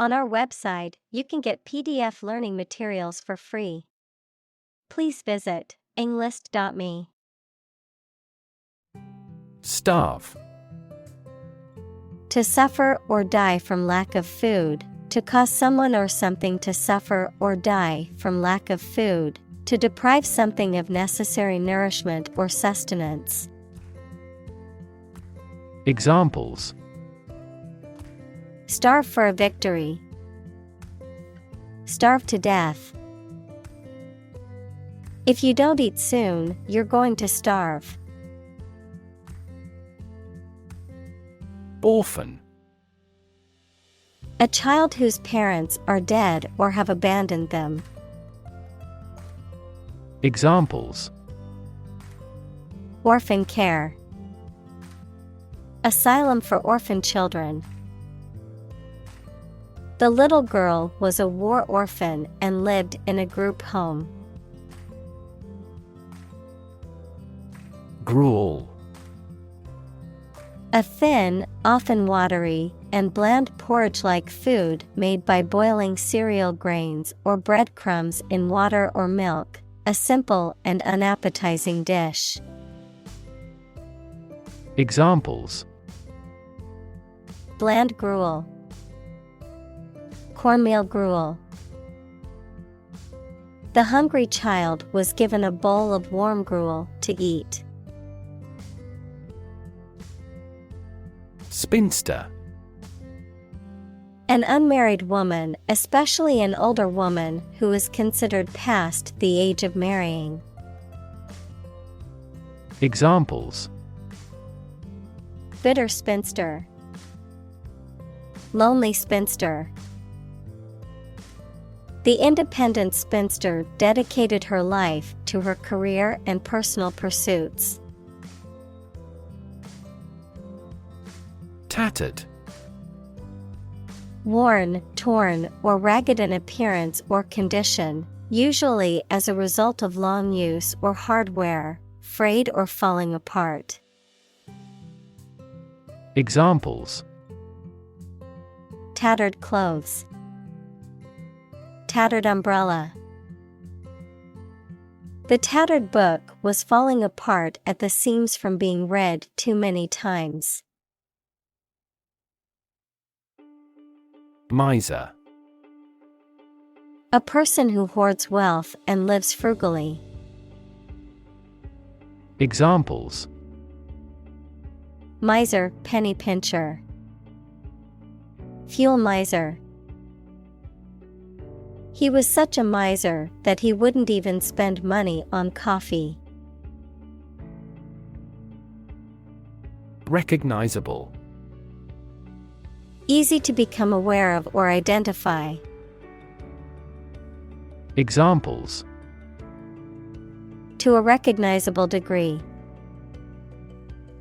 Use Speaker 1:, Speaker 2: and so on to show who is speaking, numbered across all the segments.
Speaker 1: On our website, you can get PDF learning materials for free. Please visit englist.me.
Speaker 2: Starve.
Speaker 1: To suffer or die from lack of food, to cause someone or something to suffer or die from lack of food, to deprive something of necessary nourishment or sustenance.
Speaker 2: Examples:
Speaker 1: Starve for a victory. Starve to death. If you don't eat soon, you're going to starve.
Speaker 2: Orphan.
Speaker 1: A child whose parents are dead or have abandoned them.
Speaker 2: Examples:
Speaker 1: Orphan care. Asylum for orphan children. The little girl was a war orphan and lived in a group home.
Speaker 2: Gruel.
Speaker 1: A thin, often watery, and bland porridge-like food made by boiling cereal grains or breadcrumbs in water or milk, a simple and unappetizing dish.
Speaker 2: Examples:
Speaker 1: Bland gruel. Cornmeal gruel. The hungry child was given a bowl of warm gruel to eat.
Speaker 2: Spinster.
Speaker 1: An unmarried woman, especially an older woman who is considered past the age of marrying.
Speaker 2: Examples:
Speaker 1: Bitter spinster. Lonely spinster. The independent spinster dedicated her life to her career and personal pursuits.
Speaker 2: Tattered.
Speaker 1: Worn, torn, or ragged in appearance or condition, usually as a result of long use or hard wear, frayed or falling apart.
Speaker 2: Examples:
Speaker 1: Tattered clothes. Tattered umbrella. The tattered book was falling apart at the seams from being read too many times.
Speaker 2: Miser.
Speaker 1: A person who hoards wealth and lives frugally.
Speaker 2: Examples:
Speaker 1: Miser, penny pincher. Fuel miser. He was such a miser that he wouldn't even spend money on coffee.
Speaker 2: Recognizable.
Speaker 1: Easy to become aware of or identify.
Speaker 2: Examples:
Speaker 1: To a recognizable degree.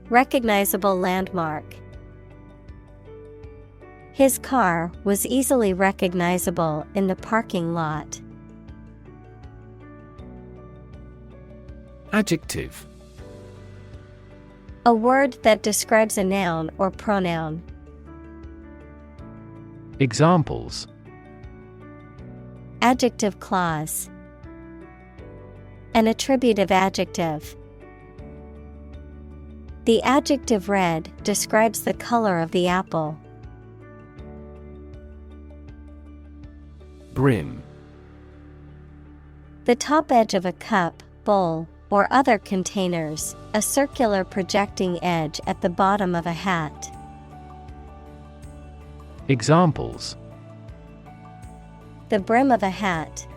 Speaker 1: Recognizable landmark. His car was easily recognizable in the parking lot.
Speaker 2: Adjective.
Speaker 1: A word that describes a noun or pronoun.
Speaker 2: Examples:
Speaker 1: Adjective clause. An attributive adjective. The adjective red describes the color of the apple.
Speaker 2: Brim.
Speaker 1: The top edge of a cup, bowl, or other containers, a circular projecting edge at the bottom of a hat.
Speaker 2: Examples:
Speaker 1: The brim of a hat.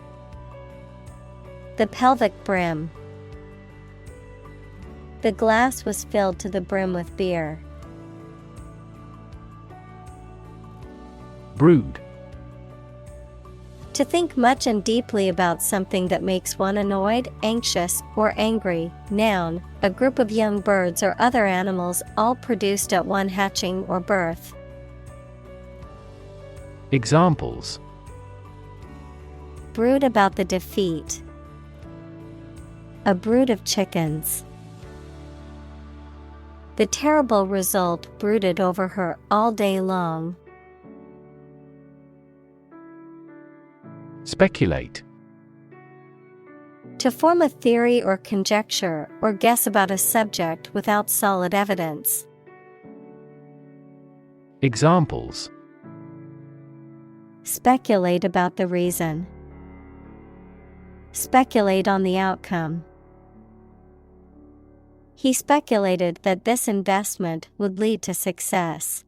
Speaker 1: The pelvic brim. The glass was filled to the brim with beer.
Speaker 2: Brood.
Speaker 1: To think much and deeply about something that makes one annoyed, anxious, or angry. Noun, a group of young birds or other animals all produced at one hatching or birth.
Speaker 2: Examples:
Speaker 1: Brood about the defeat. A brood of chickens. The terrible result brooded over her all day long.
Speaker 2: Speculate.
Speaker 1: To form a theory or conjecture or guess about a subject without solid evidence.
Speaker 2: Examples.
Speaker 1: Speculate about the reason. Speculate on the outcome. He speculated that this investment would lead to success.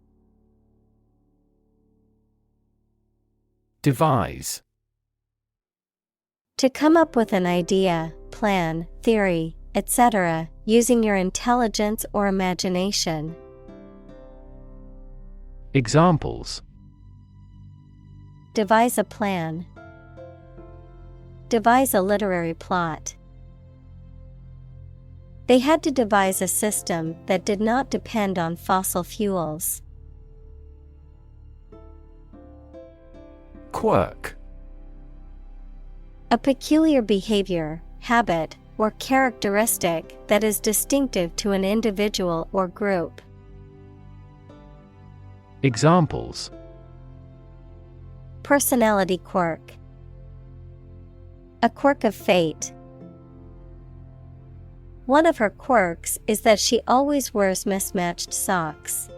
Speaker 2: Devise.
Speaker 1: To come up with an idea, plan, theory, etc., using your intelligence or imagination.
Speaker 2: Examples.
Speaker 1: Devise a plan. Devise a literary plot. They had to devise a system that did not depend on fossil fuels.
Speaker 2: Quirk.
Speaker 1: A peculiar behavior, habit, or characteristic that is distinctive to an individual or group.
Speaker 2: Examples.
Speaker 1: Personality quirk. A quirk of fate. One of her quirks is that she always wears mismatched socks.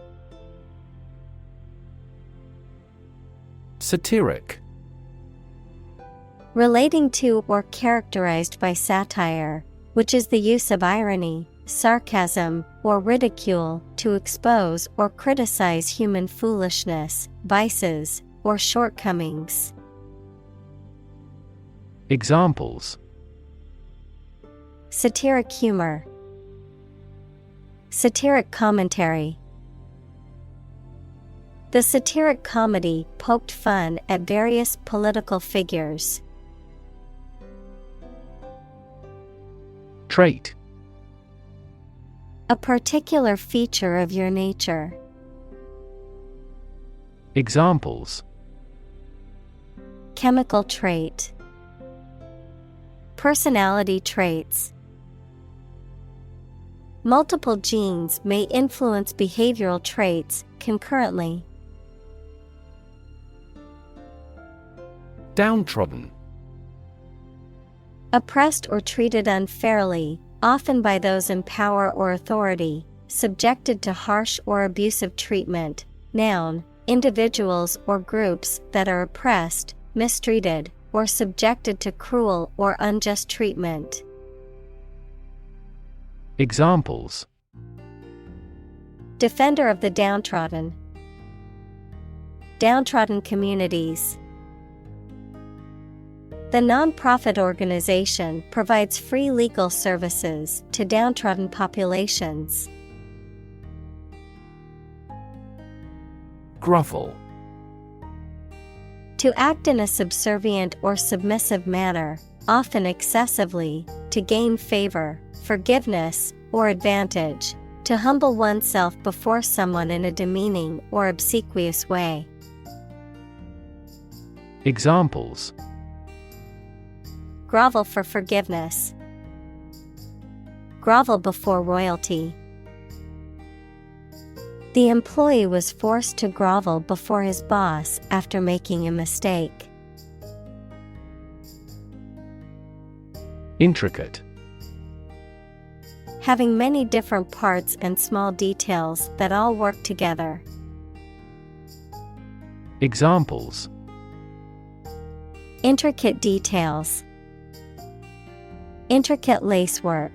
Speaker 2: Satiric.
Speaker 1: Relating to or characterized by satire, which is the use of irony, sarcasm, or ridicule to expose or criticize human foolishness, vices, or shortcomings.
Speaker 2: Examples.
Speaker 1: Satiric humor. Satiric commentary. The satiric comedy poked fun at various political figures.
Speaker 2: Trait.
Speaker 1: A particular feature of your nature.
Speaker 2: Examples.
Speaker 1: Chemical trait. Personality traits. Multiple genes may influence behavioral traits concurrently.
Speaker 2: Downtrodden.
Speaker 1: Oppressed or treated unfairly, often by those in power or authority, subjected to harsh or abusive treatment. Noun, individuals or groups that are oppressed, mistreated, or subjected to cruel or unjust treatment.
Speaker 2: Examples.
Speaker 1: Defender of the downtrodden. Downtrodden communities. The nonprofit organization provides free legal services to downtrodden populations.
Speaker 2: Grovel.
Speaker 1: To act in a subservient or submissive manner, often excessively, to gain favor, forgiveness, or advantage, to humble oneself before someone in a demeaning or obsequious way.
Speaker 2: Examples.
Speaker 1: Grovel for forgiveness. Grovel before royalty. The employee was forced to grovel before his boss after making a mistake.
Speaker 2: Intricate.
Speaker 1: Having many different parts and small details that all work together.
Speaker 2: Examples.
Speaker 1: Intricate details. Intricate lacework.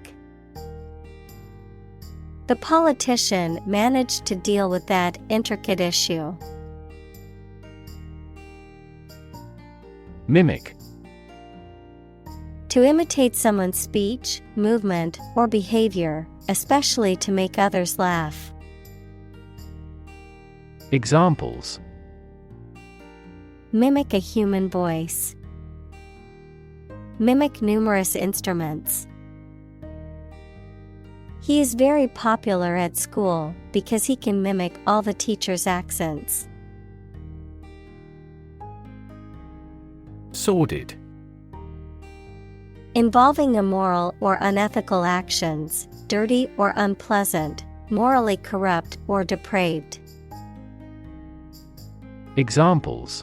Speaker 1: The politician managed to deal with that intricate issue.
Speaker 2: Mimic.
Speaker 1: To imitate someone's speech, movement, or behavior, especially to make others laugh.
Speaker 2: Examples.
Speaker 1: Mimic a human voice. Mimic numerous instruments. He is very popular at school because he can mimic all the teachers' accents.
Speaker 2: Sordid.
Speaker 1: Involving immoral or unethical actions, dirty or unpleasant, morally corrupt or depraved.
Speaker 2: Examples.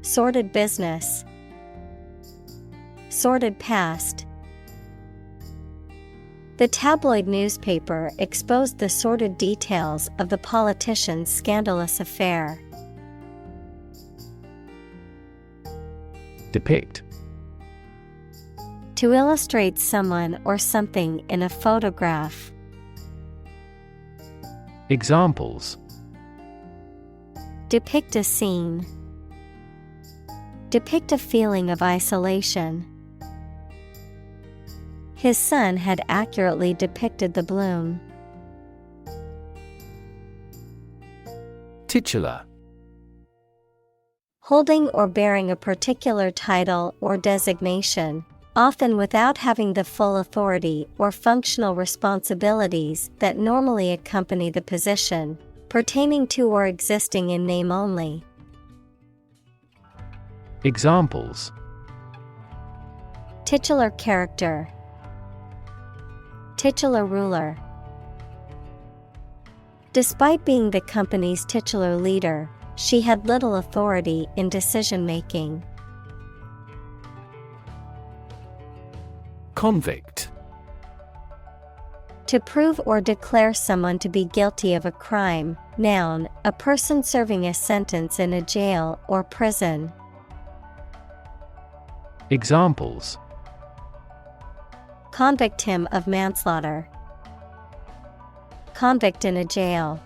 Speaker 1: sordid business, sordid past. The tabloid newspaper exposed the sordid details of the politician's scandalous affair.
Speaker 2: Depict.
Speaker 1: To illustrate someone or something in a photograph.
Speaker 2: Examples:
Speaker 1: depict a scene, depict a feeling of isolation. His son had accurately depicted the bloom.
Speaker 2: Titular.
Speaker 1: Holding or bearing a particular title or designation, often without having the full authority or functional responsibilities that normally accompany the position, pertaining to or existing in name only.
Speaker 2: Examples:
Speaker 1: titular character, titular ruler. Despite being the company's titular leader, she had little authority in decision-making.
Speaker 2: Convict.
Speaker 1: To prove or declare someone to be guilty of a crime. Noun, a person serving a sentence in a jail or prison.
Speaker 2: Examples:
Speaker 1: convict him of manslaughter, convict in a jail.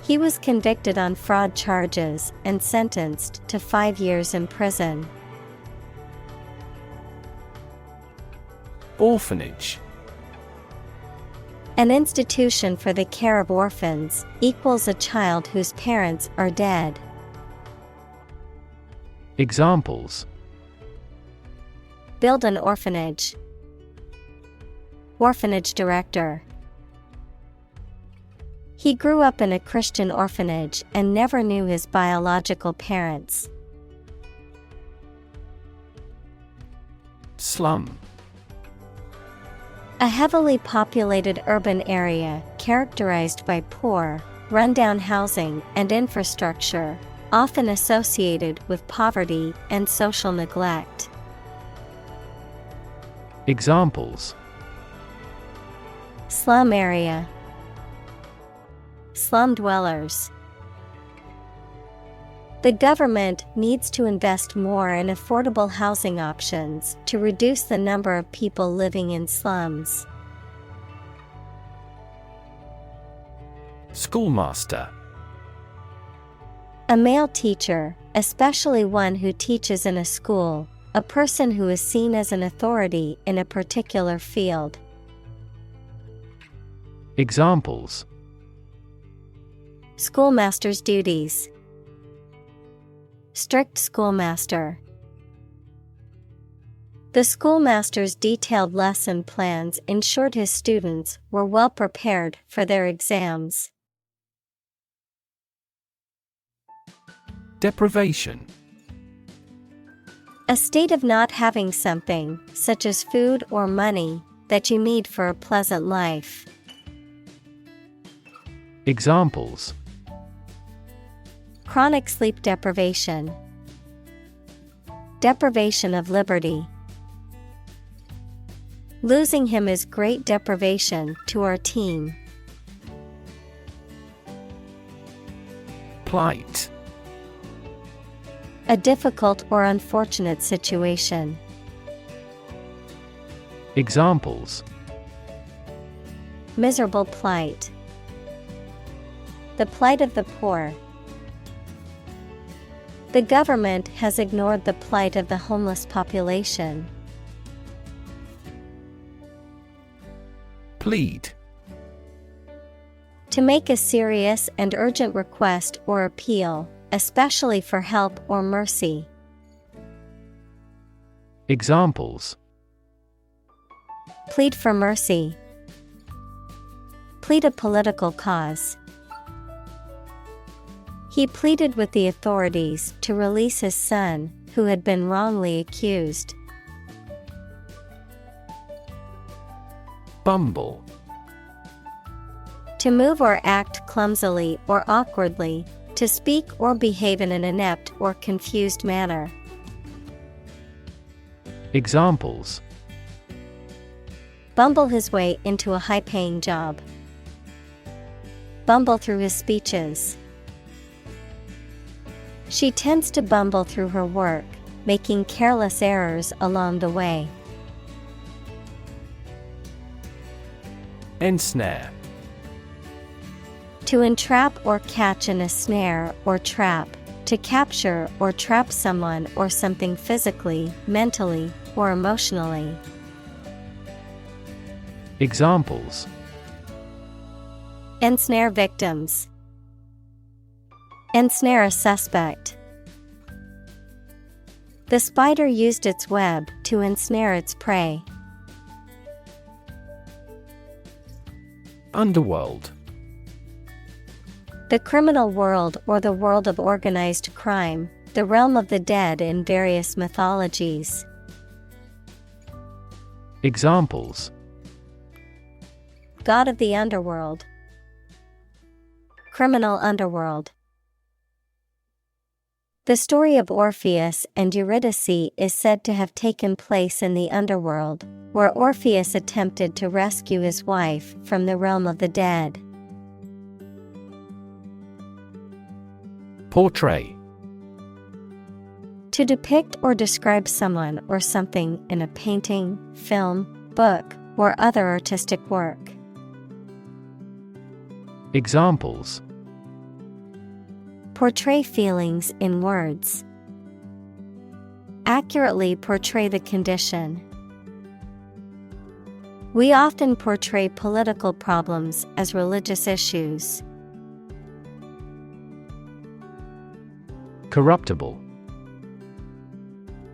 Speaker 1: He was convicted on fraud charges and sentenced to 5 years in prison.
Speaker 2: Orphanage.
Speaker 1: An institution for the care of orphans, equals a child whose parents are dead.
Speaker 2: Examples:
Speaker 1: build an orphanage, orphanage director. He grew up in a Christian orphanage and never knew his biological parents.
Speaker 2: Slum.
Speaker 1: A heavily populated urban area characterized by poor, rundown housing and infrastructure, often associated with poverty and social neglect.
Speaker 2: Examples:
Speaker 1: slum area, slum dwellers. The government needs to invest more in affordable housing options to reduce the number of people living in slums.
Speaker 2: Schoolmaster.
Speaker 1: A male teacher, especially one who teaches in a school, a person who is seen as an authority in a particular field.
Speaker 2: Examples:
Speaker 1: schoolmaster's duties, strict schoolmaster. The schoolmaster's detailed lesson plans ensured his students were well prepared for their exams.
Speaker 2: Deprivation.
Speaker 1: A state of not having something, such as food or money, that you need for a pleasant life.
Speaker 2: Examples:
Speaker 1: chronic sleep deprivation, deprivation of liberty. Losing him is great deprivation to our team.
Speaker 2: Plight.
Speaker 1: A difficult or unfortunate situation.
Speaker 2: Examples:
Speaker 1: miserable plight, the plight of the poor. The government has ignored the plight of the homeless population.
Speaker 2: Plead.
Speaker 1: To make a serious and urgent request or appeal, especially for help or mercy.
Speaker 2: Examples:
Speaker 1: plead for mercy, plead a political cause. He pleaded with the authorities to release his son, who had been wrongly accused.
Speaker 2: Bumble.
Speaker 1: To move or act clumsily or awkwardly, To speak or behave in an inept or confused manner.
Speaker 2: Examples:
Speaker 1: Bumble his way into a high-paying job. Bumble through his speeches. She tends to bumble through her work, making careless errors along the way.
Speaker 2: Ensnare.
Speaker 1: To entrap or catch in a snare or trap, to capture or trap someone or something physically, mentally, or emotionally.
Speaker 2: Examples:
Speaker 1: Ensnare victims. Ensnare a suspect. The spider used its web to ensnare its prey.
Speaker 2: Underworld.
Speaker 1: The criminal world or the world of organized crime, the realm of the dead in various mythologies.
Speaker 2: Examples:
Speaker 1: God of the underworld. Criminal underworld. The story of Orpheus and Eurydice is said to have taken place in the underworld, where Orpheus attempted to rescue his wife from the realm of the dead.
Speaker 2: Portray.
Speaker 1: To depict or describe someone or something in a painting, film, book, or other artistic work.
Speaker 2: Examples:
Speaker 1: Portray feelings in words. Accurately portray the condition. We often portray political problems as religious issues.
Speaker 2: Corruptible.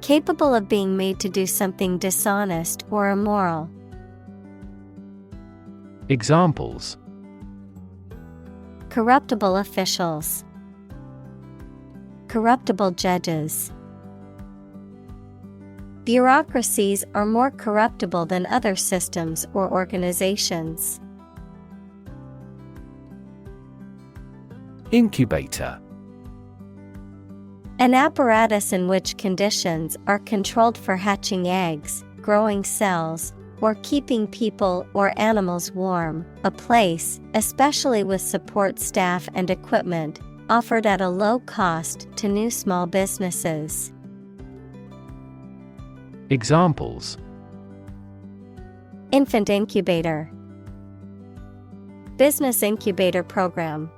Speaker 1: Capable of being made to do something dishonest or immoral.
Speaker 2: Examples:
Speaker 1: Corruptible officials. Corruptible judges. Bureaucracies are more corruptible than other systems or organizations.
Speaker 2: Incubator.
Speaker 1: An apparatus in which conditions are controlled for hatching eggs, growing cells, or keeping people or animals warm, a place, especially with support staff and equipment, offered at a low cost to new small businesses.
Speaker 2: Examples:
Speaker 1: Infant incubator. Business incubator program.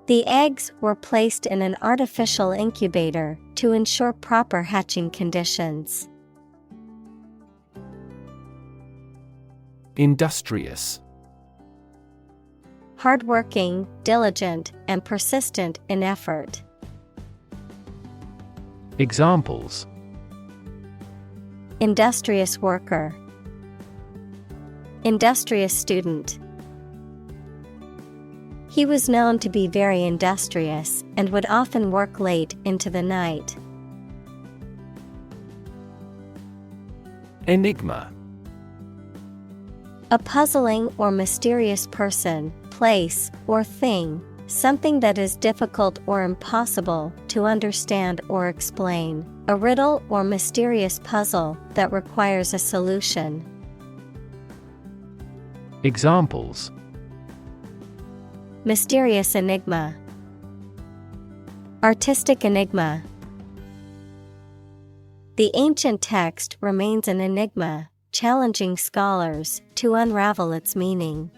Speaker 1: The eggs were placed in an artificial incubator to ensure proper hatching conditions.
Speaker 2: Industrious.
Speaker 1: Hardworking, diligent, and persistent in effort.
Speaker 2: Examples:
Speaker 1: Industrious worker. Industrious student. He was known to be very industrious and would often work late into the night.
Speaker 2: Enigma.
Speaker 1: A puzzling or mysterious person, place, or thing, something that is difficult or impossible to understand or explain, a riddle or mysterious puzzle that requires a solution.
Speaker 2: Examples:
Speaker 1: Mysterious enigma. Artistic enigma. The ancient text remains an enigma, challenging scholars to unravel its meaning.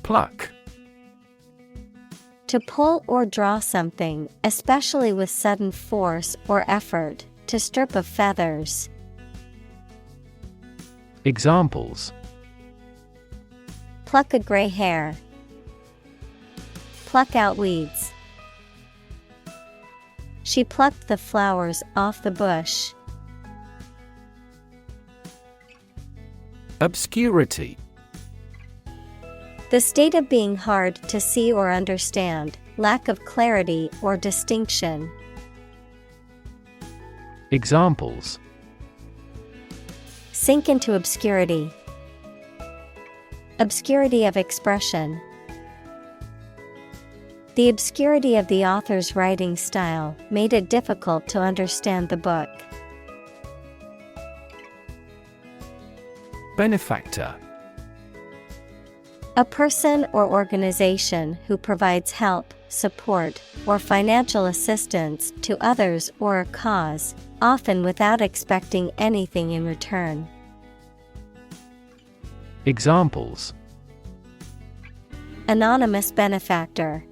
Speaker 2: Pluck.
Speaker 1: To pull or draw something, especially with sudden force or effort, to strip of feathers.
Speaker 2: Examples:
Speaker 1: Pluck a gray hair. Pluck out weeds. She plucked the flowers off the bush.
Speaker 2: Obscurity.
Speaker 1: The state of being hard to see or understand, lack of clarity or distinction.
Speaker 2: Examples:
Speaker 1: Sink into obscurity. Obscurity of expression. The obscurity of the author's writing style made it difficult to understand the book.
Speaker 2: Benefactor.
Speaker 1: A person or organization who provides help, support, or financial assistance to others or a cause, often without expecting anything in return.
Speaker 2: Examples:
Speaker 1: Anonymous benefactor.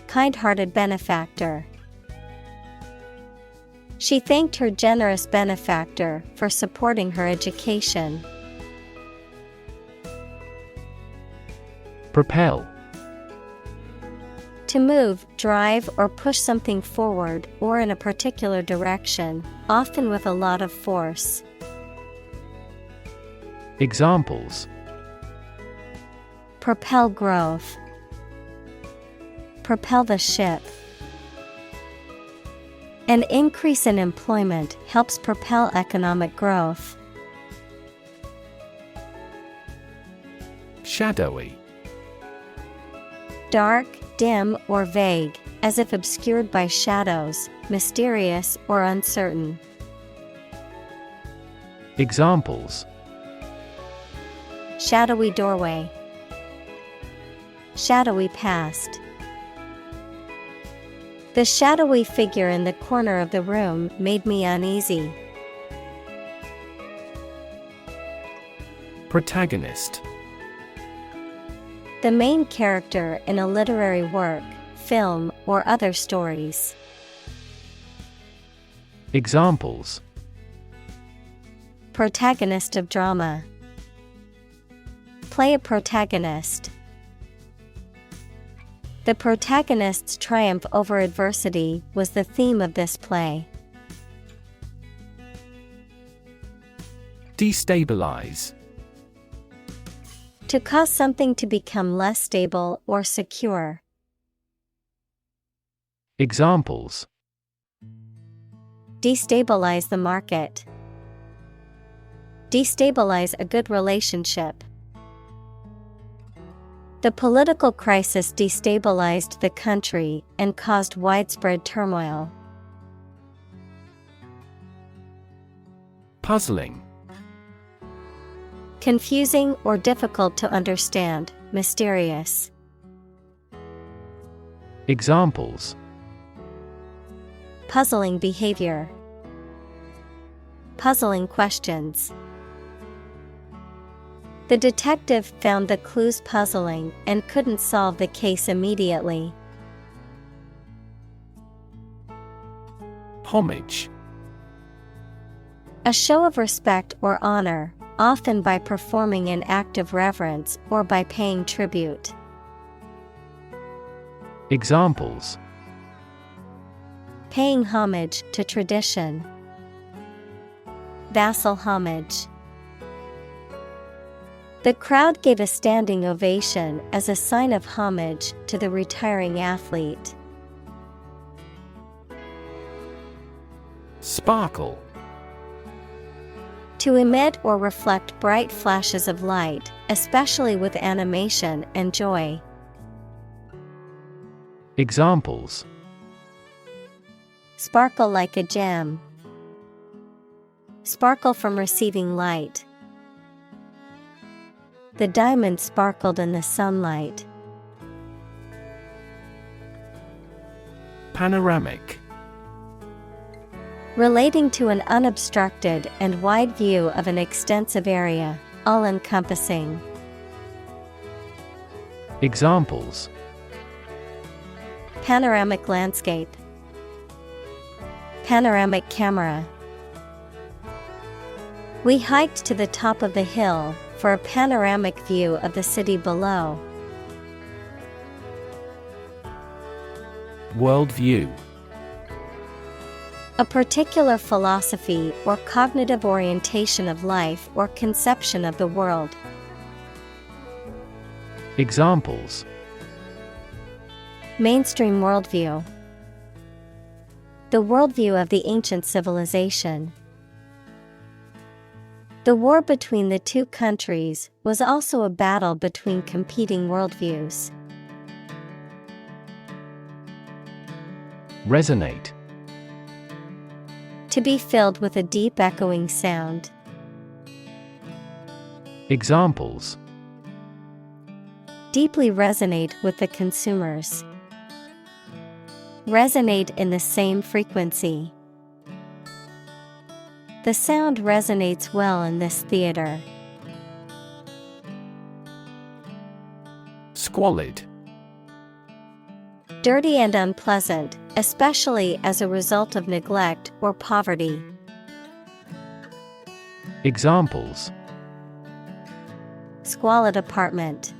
Speaker 1: Kind-hearted benefactor. She thanked her generous benefactor for supporting her education.
Speaker 2: Propel.
Speaker 1: To move, drive, or push something forward or in a particular direction, often with a lot of force.
Speaker 2: Examples:
Speaker 1: Propel growth. Propel the ship. An increase in employment helps propel economic growth.
Speaker 2: Shadowy.
Speaker 1: Dark, dim, or vague, as if obscured by shadows, mysterious or uncertain.
Speaker 2: Examples:
Speaker 1: Shadowy doorway. Shadowy past. The shadowy figure in the corner of the room made me uneasy.
Speaker 2: Protagonist.
Speaker 1: The main character in a literary work, film, or other stories.
Speaker 2: Examples:
Speaker 1: Protagonist of drama. Play a protagonist. The protagonist's triumph over adversity was the theme of this play.
Speaker 2: Destabilize.
Speaker 1: To cause something to become less stable or secure.
Speaker 2: Examples:
Speaker 1: Destabilize the market. Destabilize a good relationship. The political crisis destabilized the country and caused widespread turmoil.
Speaker 2: Puzzling.
Speaker 1: Confusing or difficult to understand, mysterious.
Speaker 2: Examples:
Speaker 1: Puzzling behavior. Puzzling questions. The detective found the clues puzzling and couldn't solve the case immediately.
Speaker 2: Homage.
Speaker 1: A show of respect or honor, often by performing an act of reverence or by paying tribute.
Speaker 2: Examples:
Speaker 1: Paying homage to tradition. Vassal homage. The crowd gave a standing ovation as a sign of homage to the retiring athlete.
Speaker 2: Sparkle.
Speaker 1: To emit or reflect bright flashes of light, especially with animation and joy.
Speaker 2: Examples:
Speaker 1: Sparkle like a gem. Sparkle from receiving light. The diamond sparkled in the sunlight.
Speaker 2: Panoramic.
Speaker 1: Relating to an unobstructed and wide view of an extensive area, all-encompassing.
Speaker 2: Examples:
Speaker 1: Panoramic landscape. Panoramic camera. We hiked to the top of the hill for a panoramic view of the city below.
Speaker 2: Worldview.
Speaker 1: A particular philosophy or cognitive orientation of life or conception of the world.
Speaker 2: Examples:
Speaker 1: Mainstream worldview. The worldview of the ancient civilization. The war between the two countries was also a battle between competing worldviews.
Speaker 2: Resonate.
Speaker 1: To be filled with a deep echoing sound.
Speaker 2: Examples:
Speaker 1: Deeply resonate with the consumers. Resonate in the same frequency. The sound resonates well in this theater.
Speaker 2: Squalid.
Speaker 1: Dirty and unpleasant, especially as a result of neglect or poverty.
Speaker 2: Examples:
Speaker 1: Squalid apartment.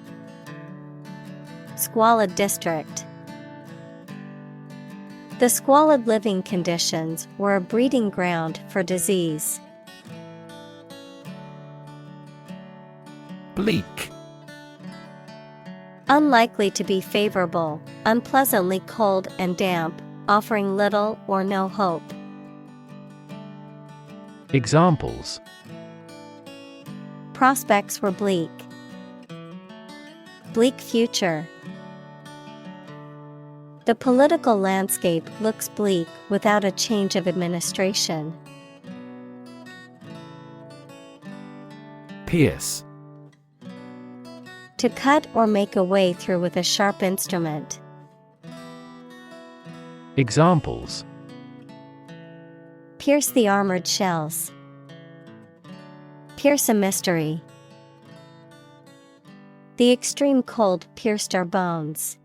Speaker 1: Squalid district. The squalid living conditions were a breeding ground for disease.
Speaker 2: Bleak.
Speaker 1: Unlikely to be favorable, unpleasantly cold and damp, offering little or no hope.
Speaker 2: Examples:
Speaker 1: Prospects were bleak. Bleak future. The political landscape looks bleak without a change of administration.
Speaker 2: Pierce.
Speaker 1: To cut or make a way through with a sharp instrument.
Speaker 2: Examples:
Speaker 1: Pierce the armored shells. Pierce a mystery. The extreme cold pierced our bones.